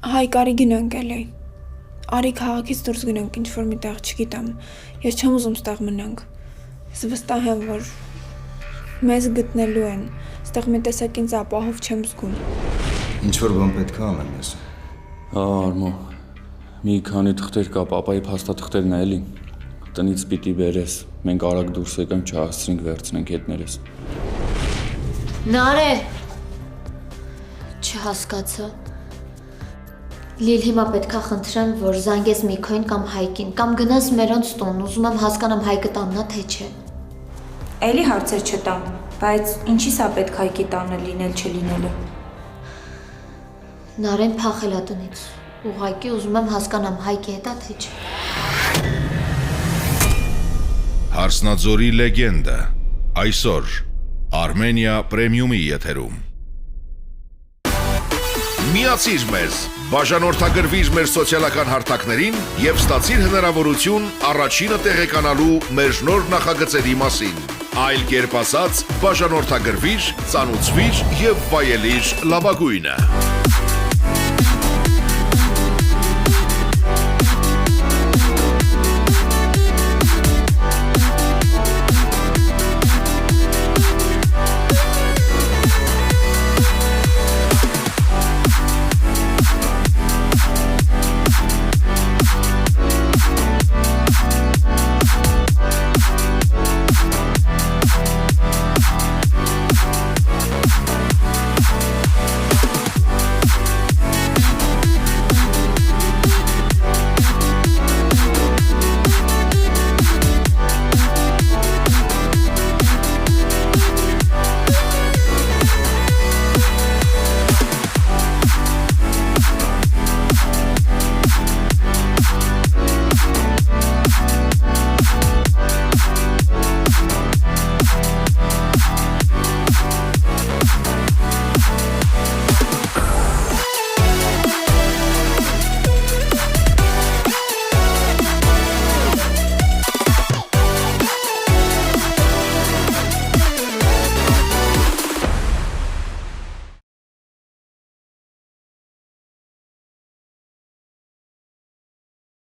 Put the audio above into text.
Հայկարի գնանք էլի։ Արի քաղաքից դուրս գնանք ինչ-որ մի տեղ, չգիտեմ։ Ես չեմ ուզում ստեղ մնանք։ Ես վստահ եմ, որ մեզ գտնելու են։ Ստեղ մի տեսակ ինձ ապահով չեմ զգում։ Ինչ-որ բան պետք է անեմ ես։ Արմո, մի քանի թղթեր կա, պապայի փաստաթղթերն է էլի։ Տնից պիտի բերես, մենք արագ դուրս եկանք, չհասցրինք վերցնենք հետներս։ Նարե, չհասկացա։ Լիլ, հիմա պետքա խնդրեմ, որ զանգես Միքոին կամ Հայկին, կամ գնաս մերոնց տուն, ուզում եմ հասկանամ Հայկը տաննա, թե չէ։ Էլի հարցեր չտամ, բայց ինչի սա պետք Հայկի տանը լինել չլինելը։ Նարեն փախել է տնից, ուղղակի ուզում եմ հասկանամ Հայկի հետ է, թե չէ։ Հարսնաձորի լեգենդը, այսօր, Արմենիա պրեմիումի եթերում։ Միացիր մեզ, բաժանորդագրվիր մեր սոցիալական հարթակներին և ստացիր հնարավորություն առաջինը տեղեկանալու մեր նոր նախագծերի մասին։ Այլ կերպ ասած, բաժանորդագրվիր, ծանուցվիր և վայելիր լավագույնը։